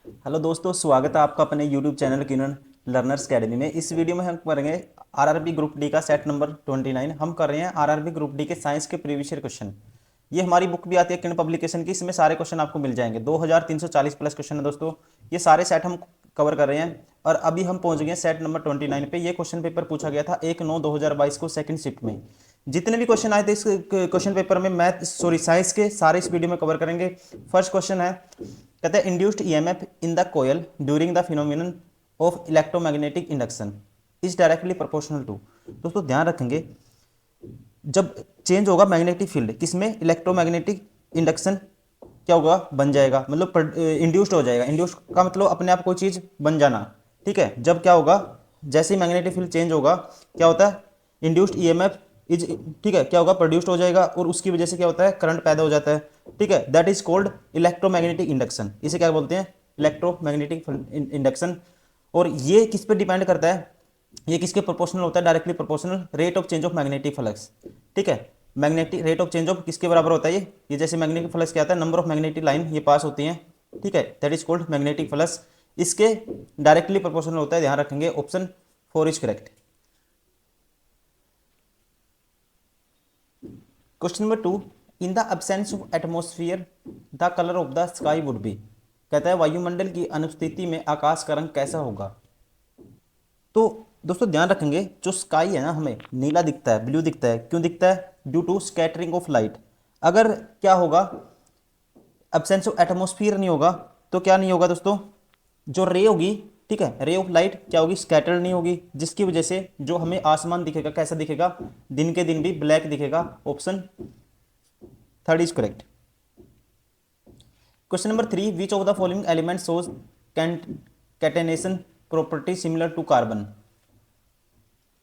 Hello दोस्तों, स्वागत है आपका अपने यूट्यूब चैनल किरण लर्नर्स अकेडमी में। इस वीडियो में हम करेंगे आरआरबी ग्रुप डी का सेट नंबर 29। हम कर रहे हैं आरआरबी ग्रुप डी के साइंस के प्रीवियस ईयर क्वेश्चन। ये हमारी बुक भी आती है किरण पब्लिकेशन की, इसमें सारे क्वेश्चन आपको मिल जाएंगे। 2340 प्लस क्वेश्चन है दोस्तों। ये सारे सेट हम कवर कर रहे हैं और अभी हम पहुंच गए सेट नंबर 29 पे। ये क्वेश्चन पेपर पूछा गया था 1/9/2022 को सेकंड शिफ्ट में। जितने भी क्वेश्चन आए थे इस क्वेश्चन पेपर में, मैथ सॉरी साइंस के, सारे इस वीडियो में कवर करेंगे। फर्स्ट क्वेश्चन है, कहते हैं induced EMF in the coil during the phenomenon of electromagnetic induction is directly proportional to. दोस्तों ध्यान रखेंगे, जब चेंज होगा मैग्नेटिक फील्ड किसमें, इलेक्ट्रोमैग्नेटिक इंडक्शन क्या होगा, बन जाएगा, मतलब इंड्यूस्ड हो जाएगा। इंड्यूस्ड का मतलब अपने आप कोई चीज बन जाना। ठीक है, जब क्या होगा, जैसे ही मैग्नेटिक फील्ड चेंज होगा क्या होता है, इंड्यूस्ड ईएमएफ इज, ठीक है, क्या होगा, प्रोड्यूस्ड हो जाएगा और उसकी वजह से क्या होता है, करंट पैदा हो जाता है। ठीक है, that is called electromagnetic induction. इसे क्या बोलते हैं, इलेक्ट्रोमैग्नेटिक इंडक्शन। और ये किस पे डिपेंड करता है, ये किसके प्रोपोर्शनल होता है, directly proportional rate of change of magnetic flux. ठीक है, magnetic rate of change of किसके बराबर होता है, ये जैसे मैग्नेटिक फ्लक्स क्या आता है, नंबर ऑफ मैग्नेटिक लाइन ये पास होती हैं। ठीक है, that is called magnetic flux. इसके डायरेक्टली प्रोपोर्शनल होता है, ध्यान रखेंगे। Option 4 is correct. Question number 2, in the absence of atmosphere the colour of the sky would be. कहता है वायुमंडल की अनुपस्थिति में आकाश का रंग कैसा होगा। तो दोस्तों ध्यान रखेंगे, जो स्काई है ना, हमें नीला दिखता है, ब्लू दिखता है, क्यों दिखता है, due to scattering of light. अगर क्या होगा, एब्सेंस ऑफ एटमोस्फियर नहीं होगा तो क्या नहीं होगा दोस्तों, जो रे होगी, ठीक है, रे ऑफ लाइट क्या होगी, स्कैटर्ड नहीं होगी, जिसकी वजह से जो हमें आसमान दिखेगा कैसा दिखेगा, दिन के दिन भी ब्लैक दिखेगा। Option 3 is correct. Question number 3, which of the following element shows catenation property similar to carbon.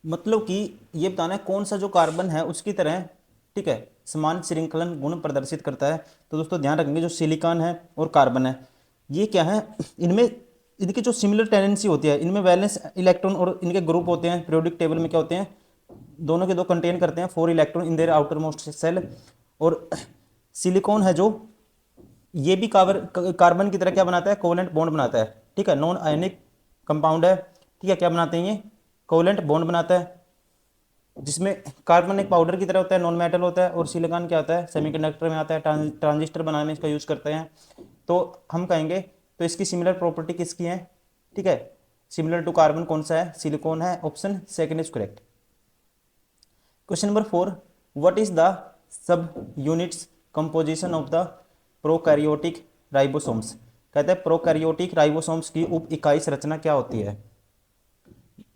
मतलब कि ये बताना है कौन सा जो कार्बन है उसकी तरह, ठीक है, समान श्रृंखलन गुण प्रदर्शित करता है। तो दोस्तों ध्यान रखेंगे, जो सिलिकॉन है और कार्बन है, ये क्या है, इनमें इनकी जो सिमिलर टेंडेंसी होती है, इनमें वैलेंस इलेक्ट्रॉन और इनके ग्रुप होते हैं पीरियोडिक टेबल में, क्या होते हैं, दोनों के दो कंटेन करते हैं 4 electron in their outer most shell. और सिलिकॉन है जो, ये भी कार्बन की तरह क्या बनाता है, कोवेलेंट बॉन्ड बनाता है। ठीक है, नॉन आयनिक कंपाउंड है। ठीक है, क्या बनाते हैं ये, कोवेलेंट बॉन्ड बनाता है, जिसमें कार्बन एक पाउडर की तरह होता है, नॉन मेटल होता है, और सिलिकॉन क्या होता है, सेमीकंडक्टर में आता है, ट्रांजिस्टर बनाने में इसका यूज करते हैं। तो हम कहेंगे, तो इसकी सिमिलर प्रॉपर्टी किसकी है, ठीक है, सिमिलर टू कार्बन कौन सा है, सिलिकॉन है। Option 2 is correct. Question number 4, what is the sub units composition of the prokaryotic ribosomes. कहते हैं प्रोकैरियोटिक राइबोसोम्स की उप इकाई संरचना क्या होती है।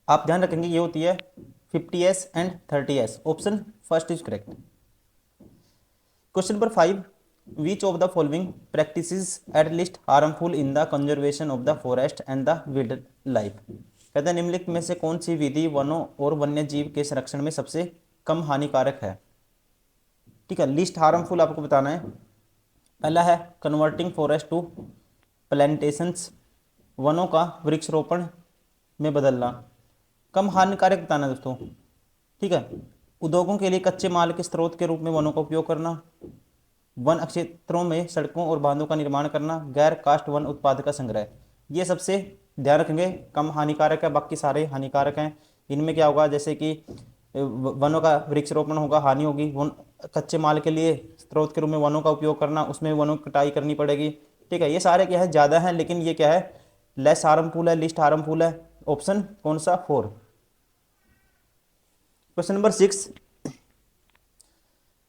आप ध्यान रखेंगे, ये होती है 50s and 30s। Option 1 is correct. Question number 5, which of the following practices at least harmful in the conservation of the forest and the wild life. कहते हैं निम्नलिखित में से कौन सी विधि वनों और वन्य जीव के संरक्षण में सबसे कम हानिकारक है। ठीक है, लिस्ट हार्मफुल आपको बताना है। पहला है कन्वर्टिंग फॉरेस्ट टू प्लांटेशंस, वनों का वृक्षारोपण में बदलना। कम हानिकारक बताना है दोस्तों। ठीक है, उद्योगों के लिए कच्चे माल के स्रोत के रूप में वनों का उपयोग करना, वन क्षेत्रों में सड़कों और बांधों का निर्माण करना, गैर कास्ट वन उत्पाद का संग्रह। ये सबसे ध्यान रखेंगे कम हानिकारक है, बाकी सारे हानिकारक हैं। इनमें क्या होगा, जैसे कि वनों का वृक्षारोपण होगा, हानि होगी। वन कच्चे माल के लिए स्रोत के रूप में वनों का उपयोग करना, उसमें वनों की कटाई करनी पड़ेगी। ठीक है, ये सारे क्या है, ज़्यादा हैं, लेकिन ये क्या है, लेस हार्मफुल है, लिस्ट हार्मफुल है। ऑप्शन कौन सा, 4। Question number 6,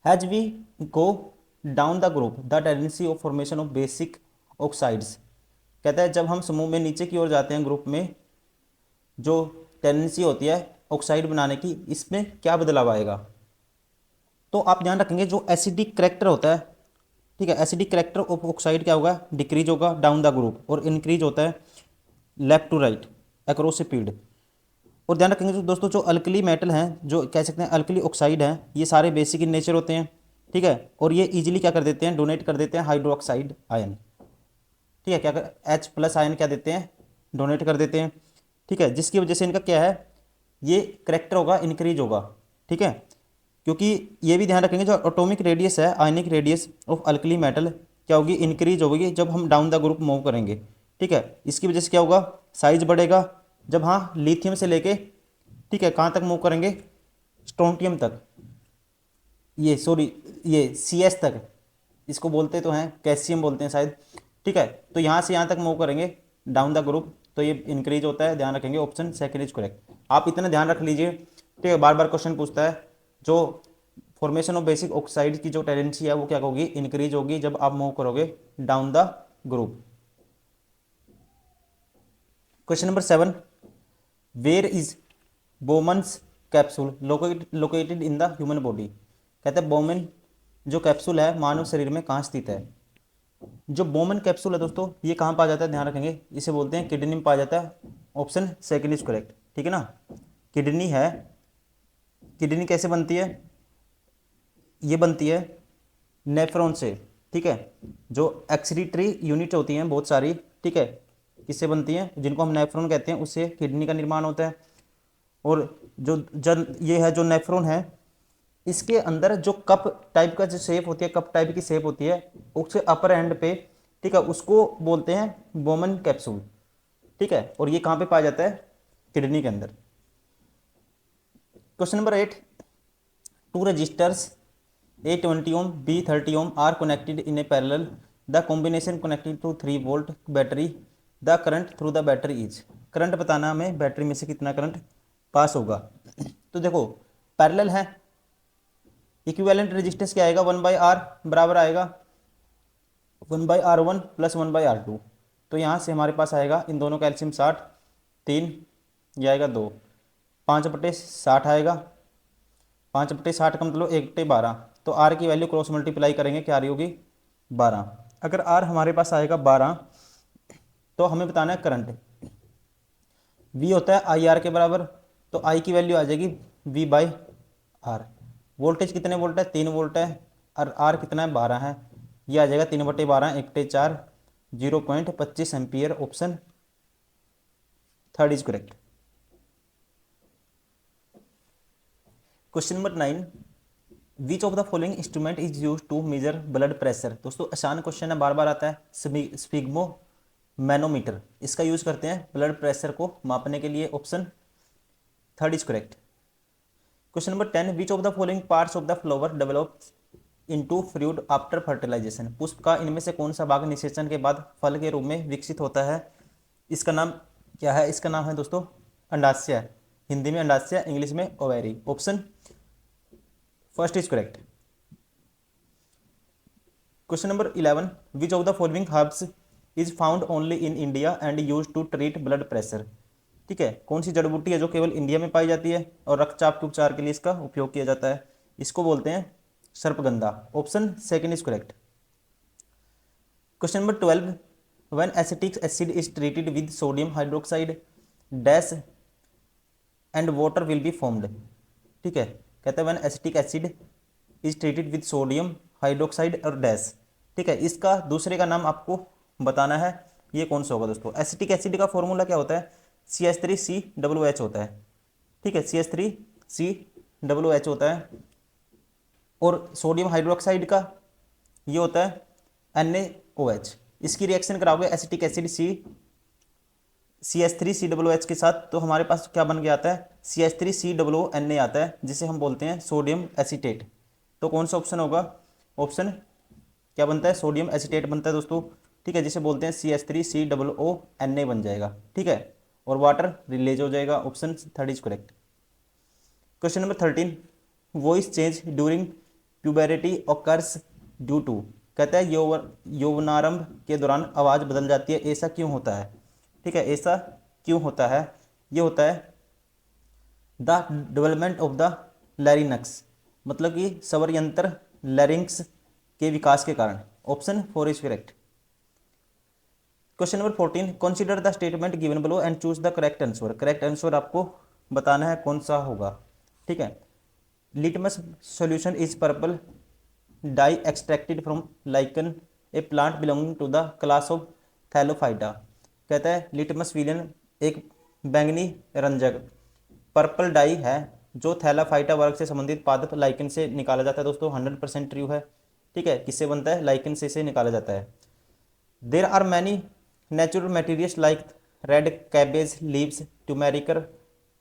as we go down the group the tendency of formation of basic oxides. कहता है जब हम समूह में नीचे की ओर जाते हैं ग्रुप में, जो टेंडेंसी होती है ऑक्साइड बनाने की, इसमें क्या बदलाव आएगा। तो आप ध्यान रखेंगे, जो एसिडिक करेक्टर होता है, ठीक है, एसिडिक करेक्टर ऑफ ऑक्साइड क्या होगा, डिक्रीज होगा डाउन द ग्रुप, और इंक्रीज होता है left to right across a period. और ध्यान रखेंगे जो दोस्तों, जो अल्कली मेटल हैं, जो कह सकते हैं अल्कली ऑक्साइड हैं, ये सारे बेसिक इन नेचर होते हैं। ठीक है, और ये इजीली क्या कर देते हैं, डोनेट कर देते हैं हाइड्रोक्साइड आयन। ठीक है, क्या कर H+ आयन क्या देते हैं, डोनेट कर देते हैं। ठीक है, जिसकी वजह से इनका क्या है, ये करेक्टर होगा, इंक्रीज होगा। ठीक है, क्योंकि ये भी ध्यान रखेंगे, जो एटॉमिक रेडियस है, ionic radius of alkali metal क्या होगी, इंक्रीज होगी जब हम डाउन द ग्रुप मूव करेंगे। ठीक है, इसकी वजह से क्या होगा, साइज बढ़ेगा। जब हाँ लिथियम से लेके, ठीक है, कहाँ तक मूव करेंगे, स्ट्रोंटियम तक, ये सॉरी ये सी एस तक, इसको बोलते तो हैं कैल्शियम बोलते हैं शायद। ठीक है, तो यहाँ से यहाँ तक मूव करेंगे डाउन द ग्रुप, तो ये इंक्रीज होता है, ध्यान रखेंगे, ऑप्शन सेकंड इज करेक्ट। आप इतना ध्यान रख लीजिए, ठीक है, बार बार क्वेश्चन पूछता है, जो फॉर्मेशन ऑफ बेसिक ऑक्साइड की जो टेंडेंसी है वो क्या होगी, इंक्रीज होगी जब आप मूव करोगे down the group. Question number 7, where is Bowman's capsule located in the human body. कहते हैं बोमन जो कैप्सूल है मानव शरीर में कहाँ स्थित है। जो बोमन कैप्सूल है दोस्तों, ये कहाँ पाया जाता है, ध्यान रखेंगे, इसे बोलते हैं किडनी में पाया जाता है, ऑप्शन सेकंड इज करेक्ट। ठीक है ना, किडनी है, किडनी कैसे बनती है, ये बनती है नेफ्रॉन से। ठीक है, जो एक्सक्रीटरी यूनिट होती हैं बहुत सारी, ठीक है, किससे बनती हैं, जिनको हम नेफ्रॉन कहते हैं, उससे किडनी का निर्माण होता है। और जो जन ये है जो नेफ्रॉन है, इसके अंदर जो कप टाइप का जो शेप होती है, कप टाइप की शेप होती है, उसके अपर एंड पे, ठीक है, उसको बोलते हैं बोमन कैप्सूल। ठीक है, और ये कहाँ पे पाया जाता है, किडनी के अंदर। Question number 8, two resistors A20 ohm B30 ohm are connected in a parallel, the combination connected to 3 volt battery, the current through the battery is। Current बताना हमें, बैटरी में से कितना करंट पास होगा। तो देखो पैरेलल है, इक्विवेलेंट रेजिस्टेंस क्या आएगा, 1/R बराबर आएगा 1/R1 प्लस 1/R2। तो यहाँ से हमारे पास आएगा, इन दोनों का एलसीएम 60, 3, ये आएगा 2, 5/60 आएगा, 5/60 का मतलब 1/12। तो आर की वैल्यू क्रॉस मल्टीप्लाई करेंगे, क्या आ रही होगी, 12। अगर आर हमारे पास आएगा 12, तो हमें बताना है करंट, वी होता है आई आर के बराबर, तो आई की वैल्यू आ जाएगी V/R। वोल्टेज कितने वोल्ट है, 3 वोल्ट है, और आर कितना है, 12 है, ये आ जाएगा 3/12 1/4 0.25 ampere, option third is correct. Question number 9, which of the following instrument is use to measure blood pressure. दोस्तों आसान क्वेश्चन है, बार बार आता है, स्फिग्मो मैनोमीटर, इसका यूज करते हैं ब्लड प्रेशर को मापने के लिए, option third is correct. Question number 10, which of the following parts of the flower develops into fruit after fertilisation. पुष्प का इनमें से कौन सा भाग निषेचन के बाद फल के रूप में विकसित होता है, इसका नाम क्या है, इसका नाम है दोस्तों अंडाशय, हिंदी में अंडाशय, इंग्लिश में ovary, option first is correct. Question number 11, which of the following herbs is found only in India and use to treat blood pressure. ठीक है, कौन सी जड़ी बूटी है जो केवल इंडिया में पाई जाती है और रक्तचाप के उपचार के लिए इसका उपयोग किया जाता है, इसको बोलते हैं सर्पगंधा, option second is correct. Question number 12, when acetic acid is treated with sodium hydroxide dash and water will be formed. ठीक है, कहते हैं when acetic acid is treated with sodium hydroxide और डैश। ठीक है, इसका दूसरे का नाम आपको बताना है, ये कौन सा होगा दोस्तों। एसिटिक एसिड का फॉर्मूला क्या होता है, CH3COOH होता है। ठीक है, CH3COOH होता है, और सोडियम हाइड्रोक्साइड का ये होता है NaOH। इसकी रिएक्शन कराओगे एसिटिक एसिड CH3COOH के साथ, तो हमारे पास क्या बन के आता है, CH3COONA आता है, जिसे हम बोलते हैं सोडियम एसीटेट। तो कौन सा ऑप्शन होगा, ऑप्शन क्या बनता है, सोडियम एसीटेट बनता है दोस्तों। ठीक है, जिसे बोलते हैं CH3COONA बन जाएगा। ठीक है, और वाटर रिलीज हो जाएगा, option third is correct. Question number 13, voice change during puberty occurs due to. कहता है यौवनारंभ के दौरान आवाज़ बदल जाती है, ऐसा क्यों होता है। ठीक है, ऐसा क्यों होता है, ये होता है the development of the larynx, मतलब कि स्वर यंत्र लैरिंक्स के विकास के कारण, option four is correct. Question number 14, consider the statement given below and choose the correct answer. Correct answer आपको बताना है कौन सा होगा। ठीक है, litmus solution is purple dye extracted from lichen a plant belonging to the class of thallophyta. कहता है लिटमस विलियन एक बैंगनी रंजक पर्पल डाई है जो थैलाफाइटा वर्ग से संबंधित पादप लाइकन से निकाला जाता है। दोस्तों 100% ट्रू है। ठीक है, किससे बनता है, लाइकन से इसे निकाला जाता है। There are many natural materials like red cabbage leaves turmeric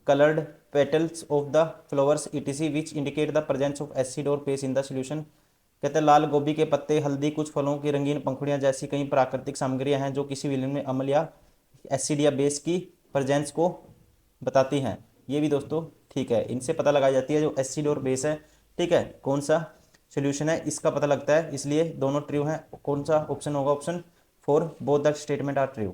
colored petals of the flowers etc which indicate the presence of acid or base in the solution। कहते हैं लाल गोभी के पत्ते, हल्दी, कुछ फलों की रंगीन पंखुड़ियां जैसी कई प्राकृतिक सामग्रियां हैं जो किसी विलयन में अम्ल या एसिड या बेस की प्रेजेंस को बताती हैं। ये भी दोस्तों ठीक है, इनसे पता लगाई जाती है जो एसिड और बेस है, ठीक है, कौन सा सोल्यूशन है इसका पता लगता है, इसलिए दोनों ट्रू हैं। कौन सा ऑप्शन होगा? Option 4, both the statement are true.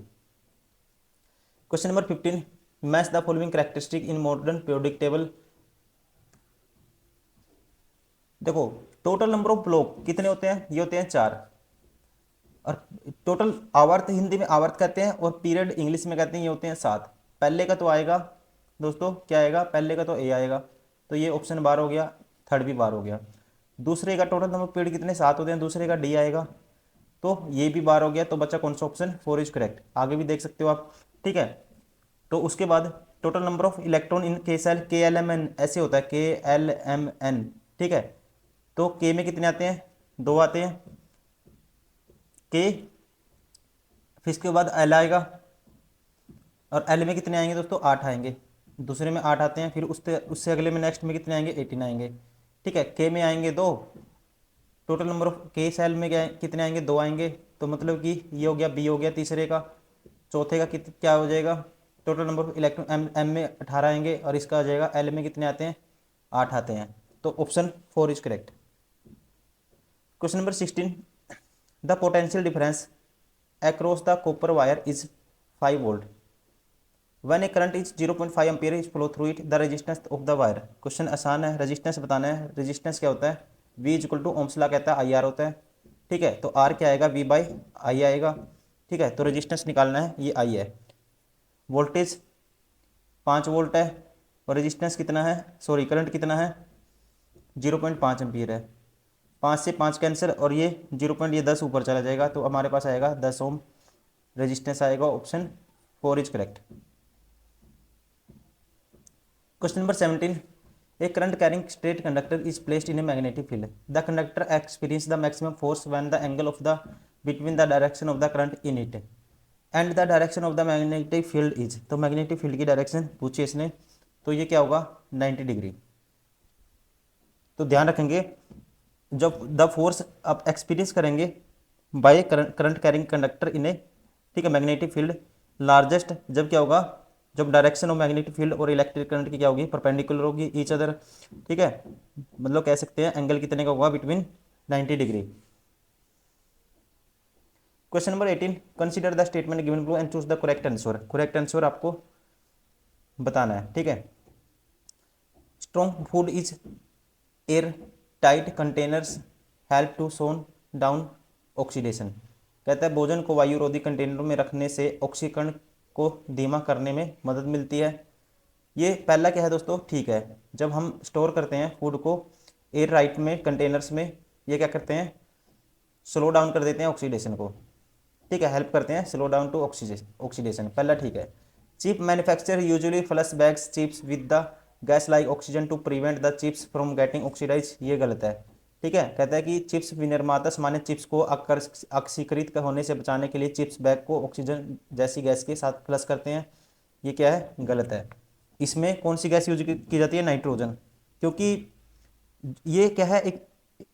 Question number 15, match the following characteristic in modern periodic table. देखो टोटल नंबर ऑफ ब्लॉक कितने होते हैं? ये होते हैं 4। और टोटल आवर्त हिंदी में आवर्त कहते हैं और पीरियड इंग्लिश में कहते हैं, ये होते हैं 7। पहले का तो आएगा दोस्तों, क्या आएगा? पहले का तो ए आएगा, तो ये ऑप्शन बार हो गया, थर्ड भी बार हो गया। दूसरे का टोटल नंबर पीरियड कितने? 7 होते हैं, दूसरे का डी आएगा, तो ये भी बार हो गया। तो बच्चा कौन सा? Option 4 is correct. आगे भी देख सकते हो आप, ठीक है। तो उसके बाद total number of electron in के सेल, के एल एम एन ऐसे होता है, के एल एम एन, ठीक है। तो के में कितने आते हैं? 2 आते हैं के, फिर इसके बाद एल आएगा, और एल में कितने आएंगे दोस्तों? 8 आएंगे। दूसरे में 8 आते हैं, फिर उससे उससे अगले में नेक्स्ट में कितने आएंगे? 18 आएंगे, ठीक है। के में आएंगे 2, टोटल नंबर ऑफ के सेल में क्या कितने आएंगे? 2 आएंगे। तो मतलब कि ये हो गया, बी हो गया तीसरे का। चौथे का क्या हो जाएगा? Total number of electron M M में 18 आएंगे, और इसका आ जाएगा एल में कितने आते हैं? 8 आते हैं। तो option 4 is correct. Question number 16, the potential difference across the copper wire is 5 volt when A current is 0.5 ampere is flow through it, the resistance of the wire. Question आसान है, रेजिस्टेंस बताना है। रेजिस्टेंस क्या होता है? V equal to Ohm's law कहता है I R होता है, ठीक है। तो आर क्या आएगा? V बाई आई आएगा, ठीक है। तो रेजिस्टेंस निकालना है, ये आई है। वोल्टेज 5 वोल्ट है, और रेजिस्टेंस कितना है? सॉरी करंट कितना है? 0.5 एम्पियर है। 5 से 5 कैंसिल, और ये 10 ऊपर चला जाएगा, तो हमारे पास आएगा 10 ओम रेजिस्टेंस आएगा। Option 4 is correct. Question number 17, A current carrying straight conductor is placed in a magnetic field, the conductor experience the maximum force when the angle of the between the direction of the current in it and the direction of the magnetic field is. तो magnetic field की direction पूछी इसने, तो ये क्या होगा? 90 degree. तो ध्यान रखेंगे, जब द फोर्स आप एक्सपीरियंस करेंगे by current carrying conductor in a, ठीक है, मैग्नेटिक फील्ड लार्जेस्ट, जब क्या होगा? जब डायरेक्शन ऑफ मैग्नेटिक फील्ड और इलेक्ट्रिक करंट की क्या होगी? परपेंडिकुलर होगी ईच अदर, ठीक है। मतलब कह सकते हैं एंगल कितने का होगा? Between 90 degree. Question number 18, consider the statement given below and choose the correct answer. Correct answer आपको बताना है, ठीक है। Strong food is air tight containers help to slow down oxidation. कहता है भोजन को वायुरोधी कंटेनरों में रखने से ऑक्सीकरण को धीमा करने में मदद मिलती है। ये पहला क्या है दोस्तों? ठीक है, जब हम स्टोर करते हैं फूड को एयर राइट में कंटेनर्स में, ये क्या करते हैं? स्लो डाउन कर देते हैं ऑक्सीडेशन को, ठीक है, हेल्प करते हैं स्लो डाउन टू ऑक्सीडेशन। पहला ठीक है। Chip manufacture usually flush bags chips with the gas like oxygen to prevent the chips from getting oxidize. ये गलत है, ठीक है। कहता है कि चिप्स विनिर्माता सामान्य चिप्स को ऑक्सीकृत होने से बचाने के लिए चिप्स बैग को ऑक्सीजन जैसी गैस के साथ फ्लश करते हैं। ये क्या है? गलत है। इसमें कौन सी गैस यूज की जाती है? नाइट्रोजन, क्योंकि ये क्या है? एक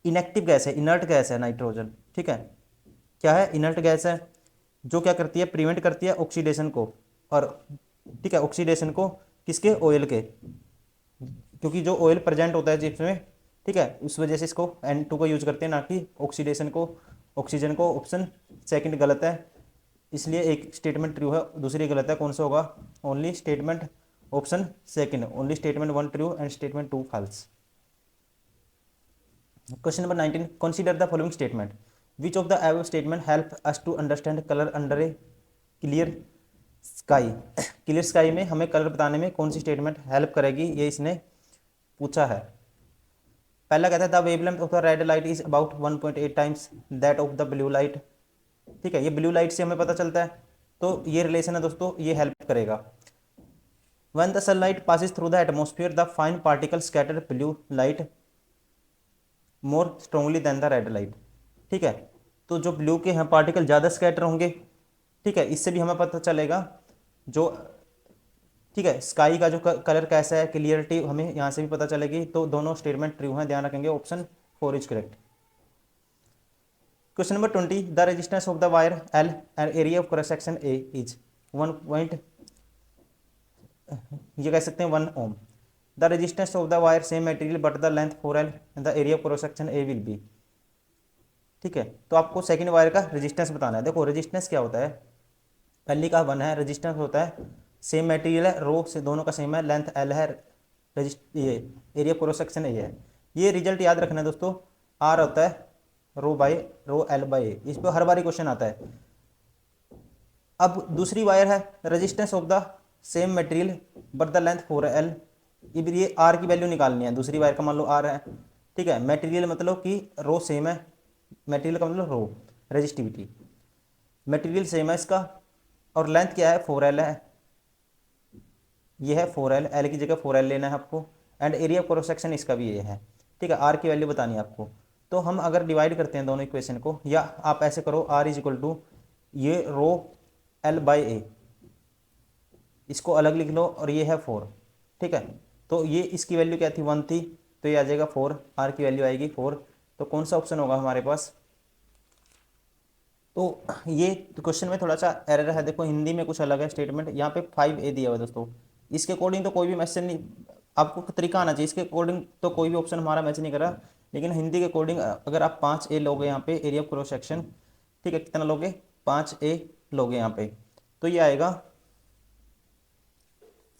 इनएक्टिव गैस है, इनर्ट गैस है नाइट्रोजन, ठीक है। क्या है? इनर्ट गैस है, जो क्या करती है? प्रिवेंट करती है ऑक्सीडेशन को, और ठीक है, ऑक्सीडेशन को किसके? ऑयल के, क्योंकि जो ऑयल प्रेजेंट होता है चिप्स में, ठीक है, उस वजह से इसको N2 को यूज करते हैं, ना कि ऑक्सीडेशन को, ऑक्सीजन को। ऑप्शन सेकंड गलत है, इसलिए एक स्टेटमेंट ट्रू है, दूसरी गलत है। कौन सा होगा? Only statement option second, only statement 1 true and statement 2 false. Question number 19, consider the following statement, which of the above statement help us to understand colour under a clear sky. Clear sky में हमें colour बताने में कौन सी statement help करेगी? ये इसने पूछा है। पहला कहता है the wavelength of the red light is about 1.8 times that of the blue light, ठीक है। ये ब्लू लाइट से हमें पता चलता है, तो ये रिलेशन है दोस्तों, ये हेल्प करेगा। When the sunlight passes through the atmosphere the fine particle scatter blue light more strongly than the red light, ठीक है। तो जो ब्लू के हैं पार्टिकल ज़्यादा स्कैटर होंगे, ठीक है, इससे भी हमें पता चलेगा जो, ठीक है, स्काई का जो कलर कैसा है, क्लियरिटी हमें यहाँ से भी पता चलेगी। तो दोनों स्टेटमेंट ट्रू हैं, ध्यान रखेंगे, option 4 is correct. Question number 20, the resistance of the wire L and area of cross section A is 1 ये कह सकते हैं 1 ohm. The resistance of the wire same material but the length 4L and the area of cross section A will be. ठीक है, तो आपको second wire का resistance बताना है। देखो रेजिस्टेंस क्या होता है, पहली का 1 है, रेजिस्टेंस होता है सेम मटेरियल है, रो से दोनों का सेम है, लेंथ L है, ये एरिया क्रॉस सेक्शन ए है। ये रिजल्ट याद रखना है दोस्तों, आर होता है रो बाय रो एल बाय ए, इस पर हर बार क्वेश्चन आता है। अब दूसरी वायर है, resistance of the same material but the length 4L, ये आर की वैल्यू निकालनी है, दूसरी वायर का मान लो आर है। ठीक है, मटेरियल मतलब कि रो सेम है, मटेरियल का मतलब रो, रेजिस्टिविटी, मटेरियल सेम है इसका, और लेंथ क्या है 4L है, ये है 4L, एल की जगह 4L लेना है आपको, एंड एरिया क्रॉस सेक्शन इसका भी ये है। ठीक है, आर की वैल्यू बतानी है आपको। तो हम अगर डिवाइड करते हैं दोनों इक्वेशन को, या आप ऐसे करो, आर इज इक्वल टू ये रो एल बाई ए, इसको अलग लिख लो, और ये है 4। ठीक है, तो ये इसकी वैल्यू क्या थी 1 थी, तो ये आ जाएगा 4, आर की वैल्यू आएगी 4। तो कौन सा ऑप्शन होगा हमारे पास? तो ये क्वेश्चन में थोड़ा सा एरर है, देखो हिंदी में कुछ अलग है स्टेटमेंट, यहाँ पे 5A दिया हुआ है दोस्तों, इसके अकॉर्डिंग तो कोई भी मैच नहीं, आपको तरीका आना चाहिए, इसके अकॉर्डिंग तो कोई भी ऑप्शन हमारा मैच नहीं करा, लेकिन हिंदी के अकॉर्डिंग अगर आप 5A लोगे यहाँ पे एरिया ऑफ क्रॉस सेक्शन, ठीक है, कितना लोगे 5A लोगे यहाँ पे, तो ये आएगा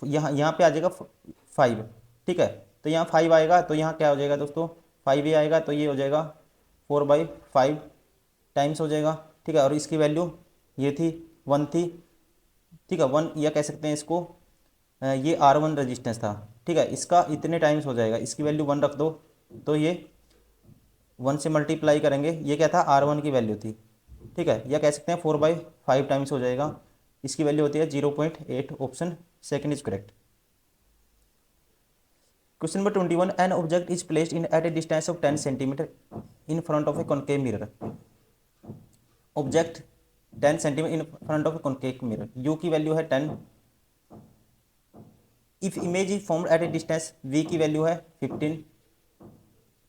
यहाँ पे आ जाएगा 5। ठीक है, तो यहाँ 5 आएगा, तो यहाँ क्या हो जाएगा दोस्तों 5A आएगा, तो ये हो जाएगा 4/5 टाइम्स हो जाएगा। ठीक है, और इसकी वैल्यू ये थी 1 थी। ठीक है, 1, या कह सकते हैं इसको ये R1 रजिस्टेंस था। ठीक है, इसका इतने टाइम्स हो जाएगा, इसकी वैल्यू 1 रख दो, तो ये 1 से मल्टीप्लाई करेंगे, ये क्या था R1 की वैल्यू थी। ठीक है, या कह सकते हैं 4/5 टाइम्स हो जाएगा, इसकी वैल्यू होती है 0.8, option second is correct. Question number 21, an object is placed in at a distance of 10 centimetre in front of a concave mirror. Object 10 centimetre in front of a concave mirror, u की value है 10। If image is formed at a distance, v की value है 15।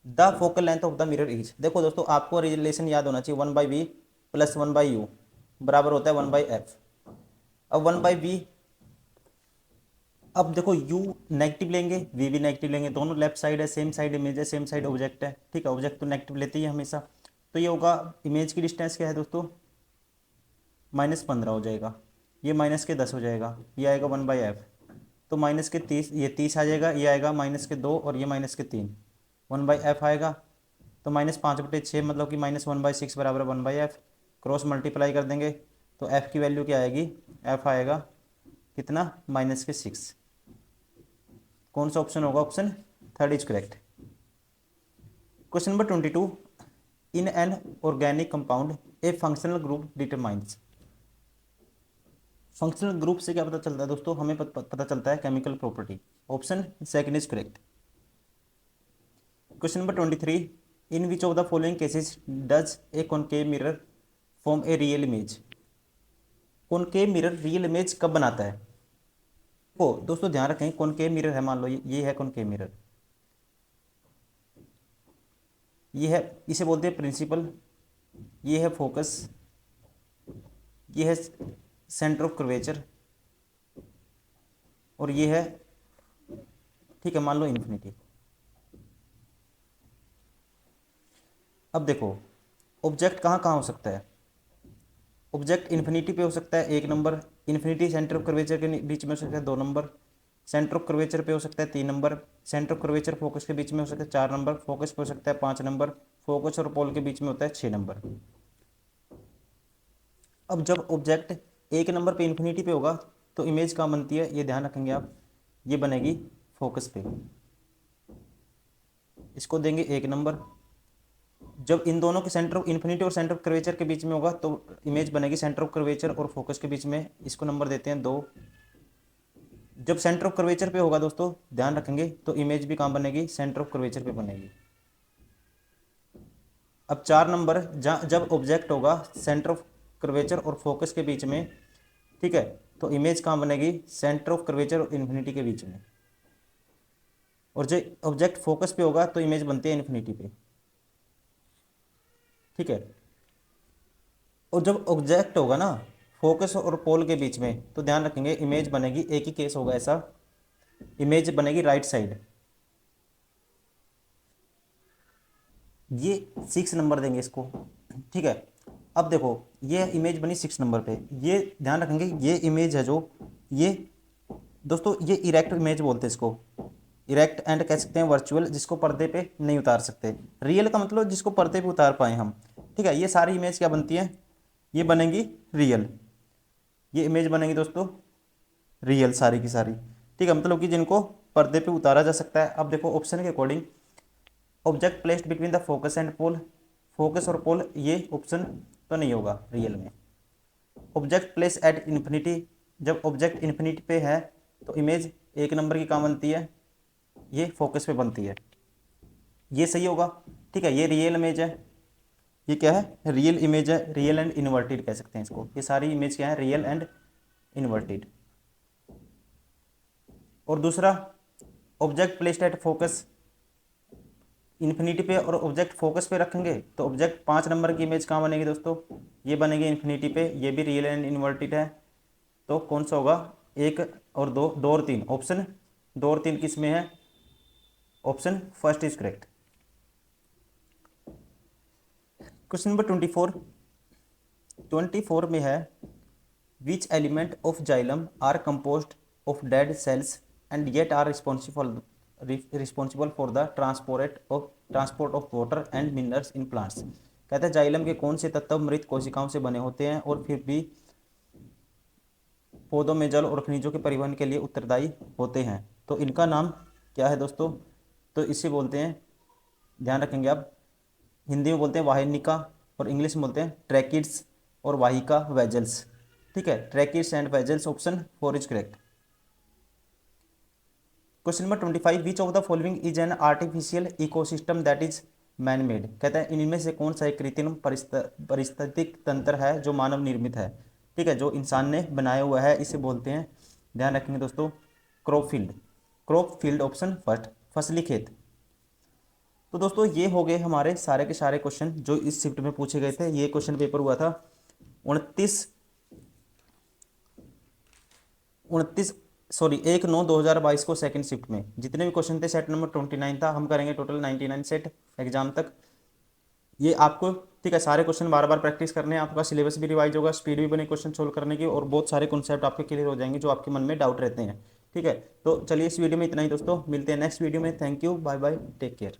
The focal length of the mirror is, देखो दोस्तों आपको relation याद होना चाहिए, 1/v प्लस 1/u बराबर होता है 1/f। अब 1/v, अब देखो u नेगेटिव लेंगे, v भी नेगेटिव लेंगे, दोनों लेफ्ट साइड है, सेम साइड इमेज है, सेम साइड ऑब्जेक्ट है। ठीक है, ऑब्जेक्ट तो नेगेटिव लेते ही है हमेशा, तो ये होगा इमेज की डिस्टेंस क्या है दोस्तों -15 हो जाएगा, ये -10 हो जाएगा, ये आएगा 1/f, तो -30, ये 30 आ जाएगा, ये आएगा -2 और ये -3, 1/f आएगा, तो -5/6 मतलब कि -1/6 बराबर 1/f, क्रॉस मल्टीप्लाई कर देंगे, तो f की वैल्यू क्या आएगी, f आएगा कितना -6। कौन सा ऑप्शन होगा, option third is correct. Question number 22, in an organic compound A functional group determines. Functional group से क्या पता चलता है दोस्तों, हमें पता चलता है chemical property, option second is correct. Question number 23, in which of the following cases does a concave mirror form a real image. Concave mirror real image कब बनाता है? ओ दोस्तों ध्यान रखें, कॉनकेव मिरर है, मान लो ये है कॉनकेव मिरर, ये है, इसे बोलते हैं प्रिंसिपल, ये है फोकस, ये है सेंटर ऑफ कर्वेचर, और ये है, ठीक है, मान लो इन्फिनिटी। अब देखो ऑब्जेक्ट कहाँ कहाँ हो सकता है, ऑब्जेक्ट इन्फिनिटी पे हो सकता है 1 number, infinity centre of curvature के बीच में हो सकता है 2 नंबर, सेंटर ऑफ कर्वेचर पे हो सकता है 3 number, centre of curvature focus के बीच में हो सकता है 4 नंबर, फोकस पे हो सकता है 5 नंबर, फोकस और पोल के बीच में होता है 6 नंबर। अब जब ऑब्जेक्ट 1 नंबर पे इन्फिनिटी पे होगा तो इमेज कहाँ बनती है, ये ध्यान रखेंगे आप, ये बनेगी फोकस पे, इसको देंगे 1 नंबर। जब इन दोनों के सेंटर ऑफ इन्फिनिटी और सेंटर ऑफ कर्वेचर के बीच में होगा तो इमेज बनेगी सेंटर ऑफ कर्वेचर और फोकस के बीच में, इसको नंबर देते हैं 2। जब सेंटर ऑफ कर्वेचर पे होगा दोस्तों ध्यान रखेंगे, तो इमेज भी कहाँ बनेगी, सेंटर ऑफ कर्वेचर पे बनेगी। अब 4 नंबर जब ऑब्जेक्ट होगा सेंटर ऑफ कर्वेचर और फोकस के बीच में, ठीक है, तो इमेज कहाँ बनेगी, सेंटर ऑफ कर्वेचर और इन्फिनिटी के बीच में। और जो ऑब्जेक्ट फोकस पे होगा तो इमेज बनती है इन्फिनिटी पे, ठीक है। और जब ऑब्जेक्ट होगा ना फोकस और पोल के बीच में, तो ध्यान रखेंगे इमेज बनेगी, एक ही केस होगा ऐसा, इमेज बनेगी राइट साइड। ये 6 नंबर देंगे इसको, ठीक है। अब देखो ये इमेज बनी 6 नंबर पे, ये ध्यान रखेंगे ये इमेज है जो, ये दोस्तों ये इरेक्ट इमेज बोलते हैं इसको, इरेक्ट एंड कह सकते हैं वर्चुअल, जिसको पर्दे पे नहीं उतार सकते। रियल का मतलब जिसको पर्दे पे उतार पाए हम, ठीक है। ये सारी इमेज क्या बनती है, ये बनेंगी रियल, ये इमेज बनेंगी दोस्तों रियल सारी की सारी, ठीक है, मतलब कि जिनको पर्दे पे उतारा जा सकता है। अब देखो ऑप्शन के according, object placed between the focus and pole, focus और पोल, ये ऑप्शन तो नहीं होगा रियल में। ऑब्जेक्ट प्लेस एट इन्फिनिटी, जब ऑब्जेक्ट इन्फिनिटी पे है तो इमेज 1 नंबर की कहाँ बनती है, ये फोकस पे बनती है, ये सही होगा, ठीक है। ये रियल इमेज है, ये क्या है, रियल इमेज है, रियल एंड इन्वर्टेड कह सकते हैं इसको, ये सारी इमेज क्या है, रियल एंड इन्वर्टेड। और दूसरा, object placed at focus infinity पे और ऑब्जेक्ट फोकस पे रखेंगे तो ऑब्जेक्ट 5 नंबर की इमेज कहाँ बनेगी दोस्तों, ये बनेगी इन्फिनिटी पे, ये भी रियल एंड इन्वर्टेड है। तो कौन सा होगा, 1 और 2, 2 और 3 ऑप्शन, 2 और 3 किस में है, option first is correct. Question number 24 में है, which element of xylem are composed of dead cells and yet are responsible for the transport of water and minerals in plants. कहते हैं जाइलम के कौन से तत्व मृत कोशिकाओं से बने होते हैं और फिर भी पौधों में जल और खनिजों के परिवहन के लिए उत्तरदायी होते हैं। तो इनका नाम क्या है दोस्तों, तो इसे बोलते हैं, ध्यान रखेंगे आप, हिंदी में बोलते हैं वाहिनिका और इंग्लिश में बोलते हैं ट्रैकिड्स और वाहिका वेजल्स, ठीक है। Tracheids and vessels, option 4 is correct. Question number 25, which of the following is an artificial ecosystem that is man made. कहता है इनमें से कौन सा एक कृत्रिम पारिस्थितिक तंत्र है जो मानव निर्मित है, ठीक है, जो इंसान ने बनाया हुआ है, इसे बोलते हैं, ध्यान रखेंगे दोस्तों, crop field. Crop field option first, फसली खेत। तो दोस्तों ये हो गए हमारे सारे के सारे क्वेश्चन जो इस शिफ्ट में पूछे गए थे। ये क्वेश्चन पेपर हुआ था 1/9/2022 को सेकंड शिफ्ट में। जितने भी क्वेश्चन थे सेट नंबर 29 था, हम करेंगे टोटल 99 सेट एग्जाम तक। ये आपको, ठीक है, सारे क्वेश्चन बार बार प्रैक्टिस करने हैं, आपका सिलेबस भी रिवाइज होगा, स्पीड भी बने क्वेश्चन सोल्व करने की, और बहुत सारे कॉन्सेप्ट आपके क्लियर हो जाएंगे जो आपके मन में डाउट रहते हैं, ठीक है। तो चलिए इस वीडियो में इतना ही दोस्तों, मिलते हैं नेक्स्ट वीडियो में। Thank you, bye bye, take care.